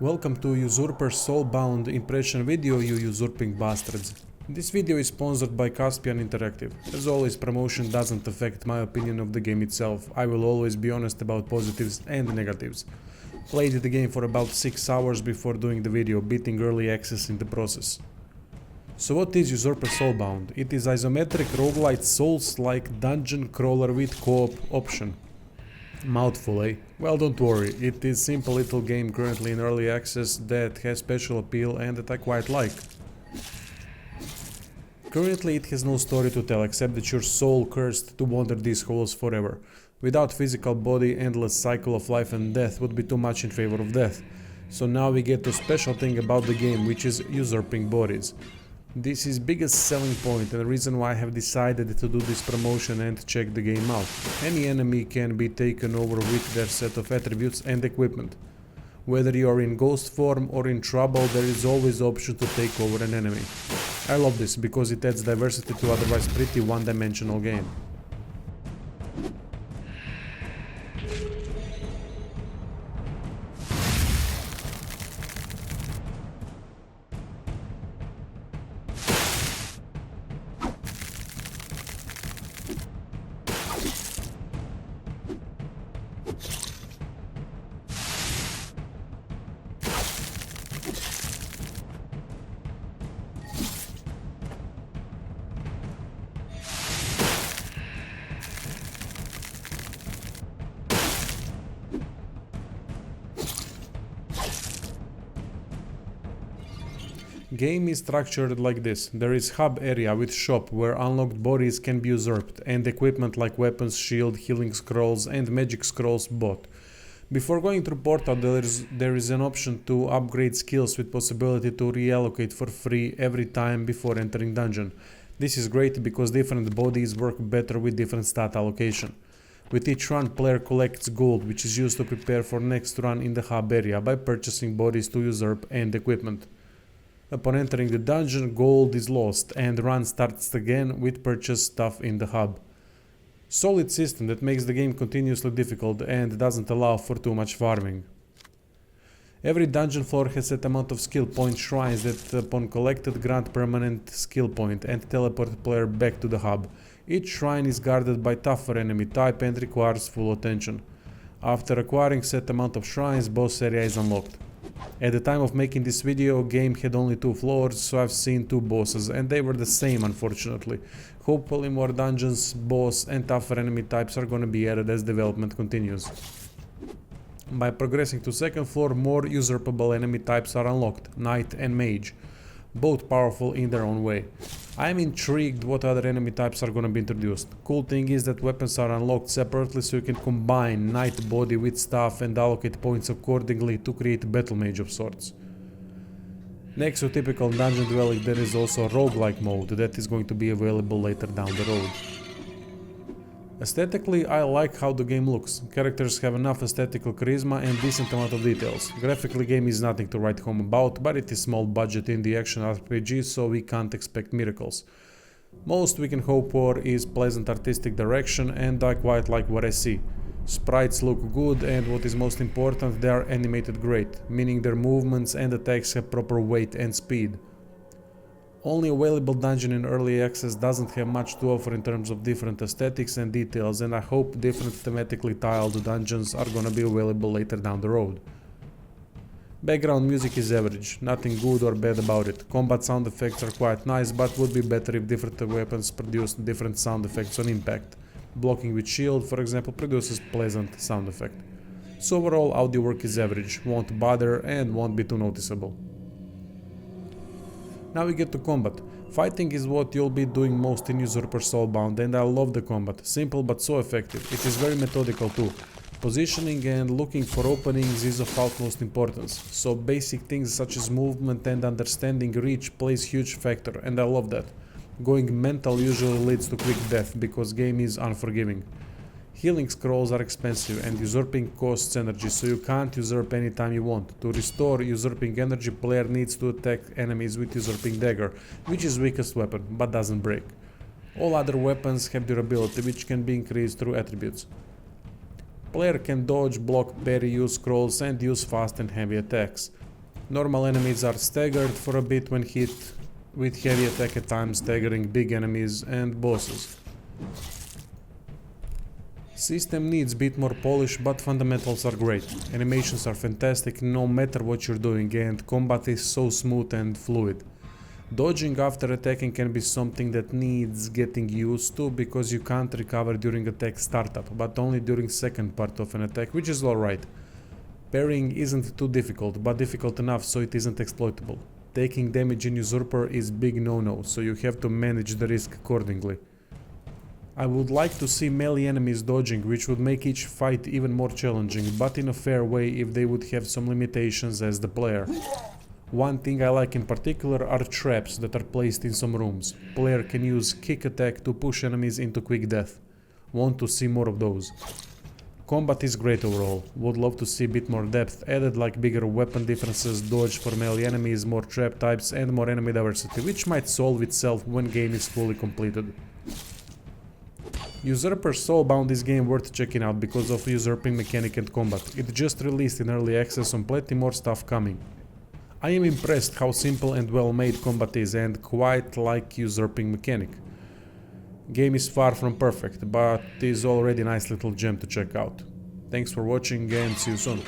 Welcome to Usurper Soulbound impression video, you usurping bastards. This video is sponsored by Caspian Interactive. As always, promotion doesn't affect my opinion of the game itself. I will always be honest about positives and negatives. Played the game for about 6 hours before doing the video, beating early access in the process. So what is Usurper Soulbound? It is isometric roguelite souls-like dungeon crawler with co-op option. Mouthful, eh? Well, don't worry, it is simple little game currently in early access that has special appeal and that I quite like. Currently it has no story to tell except that your soul cursed to wander these halls forever. Without physical body, endless cycle of life and death would be too much in favor of death. So now we get to special thing about the game, which is usurping bodies. This is biggest selling point and the reason why I have decided to do this promotion and check the game out. Any enemy can be taken over with their set of attributes and equipment. Whether you are in ghost form or in trouble, there is always the option to take over an enemy. I love this because it adds diversity to otherwise pretty one-dimensional game. Game is structured like this. There is hub area with shop where unlocked bodies can be usurped and equipment like weapons, shield, healing scrolls and magic scrolls bought. Before going through portal there is an option to upgrade skills with possibility to reallocate for free every time before entering dungeon. This is great because different bodies work better with different stat allocation. With each run, player collects gold which is used to prepare for next run in the hub area by purchasing bodies to usurp and equipment. Upon entering the dungeon, gold is lost and the run starts again with purchased stuff in the hub. Solid system that makes the game continuously difficult and doesn't allow for too much farming. Every dungeon floor has set amount of skill point shrines that upon collected grant permanent skill point and teleport the player back to the hub. Each shrine is guarded by tougher enemy type and requires full attention. After acquiring set amount of shrines, boss area is unlocked. At the time of making this video, game had only 2 floors, so I've seen 2 bosses and they were the same unfortunately. Hopefully more dungeons, boss and tougher enemy types are gonna be added as development continues. By progressing to 2nd floor, more usurpable enemy types are unlocked, knight and mage, both powerful in their own way. I am intrigued what other enemy types are gonna be introduced. Cool thing is that weapons are unlocked separately so you can combine knight body with staff and allocate points accordingly to create battle mage of sorts. Next to typical dungeon dwelling there is also a roguelike mode that is going to be available later down the road. Aesthetically, I like how the game looks. Characters have enough aesthetical charisma and decent amount of details. Graphically, game is nothing to write home about, but it is small budget indie action RPG, so we can't expect miracles. Most we can hope for is pleasant artistic direction, and I quite like what I see. Sprites look good, and what is most important, they are animated great, meaning their movements and attacks have proper weight and speed. Only available dungeon in early access doesn't have much to offer in terms of different aesthetics and details, and I hope different thematically tiled dungeons are gonna be available later down the road. Background music is average, nothing good or bad about it. Combat sound effects are quite nice, but would be better if different weapons produced different sound effects on impact. Blocking with shield, for example, produces pleasant sound effect. So overall audio work is average, won't bother and won't be too noticeable. Now we get to combat. Fighting is what you'll be doing most in Usurper Soulbound and I love the combat. Simple but so effective. It is very methodical too. Positioning and looking for openings is of utmost importance. So basic things such as movement and understanding reach plays huge factor and I love that. Going mental usually leads to quick death because game is unforgiving. Healing scrolls are expensive and usurping costs energy, so you can't usurp anytime you want. To restore usurping energy, player needs to attack enemies with usurping dagger, which is weakest weapon, but doesn't break. All other weapons have durability, which can be increased through attributes. Player can dodge, block, parry, use scrolls and use fast and heavy attacks. Normal enemies are staggered for a bit when hit, with heavy attack at times staggering big enemies and bosses. System needs bit more polish, but fundamentals are great. Animations are fantastic no matter what you're doing, and combat is so smooth and fluid. Dodging after attacking can be something that needs getting used to, because you can't recover during attack startup, but only during second part of an attack, which is alright. Parrying isn't too difficult, but difficult enough so it isn't exploitable. Taking damage in Usurper is big no-no, so you have to manage the risk accordingly. I would like to see melee enemies dodging, which would make each fight even more challenging, but in a fair way if they would have some limitations as the player. One thing I like in particular are traps that are placed in some rooms. Player can use kick attack to push enemies into quick death. Want to see more of those. Combat is great overall. Would love to see a bit more depth added, like bigger weapon differences, dodge for melee enemies, more trap types and more enemy diversity, which might solve itself when game is fully completed. Usurper Soulbound is game worth checking out because of usurping mechanic and combat. It just released in early access on plenty more stuff coming. I am impressed how simple and well made combat is, and quite like usurping mechanic. Game is far from perfect, but is already a nice little gem to check out. Thanks for watching and see you soon.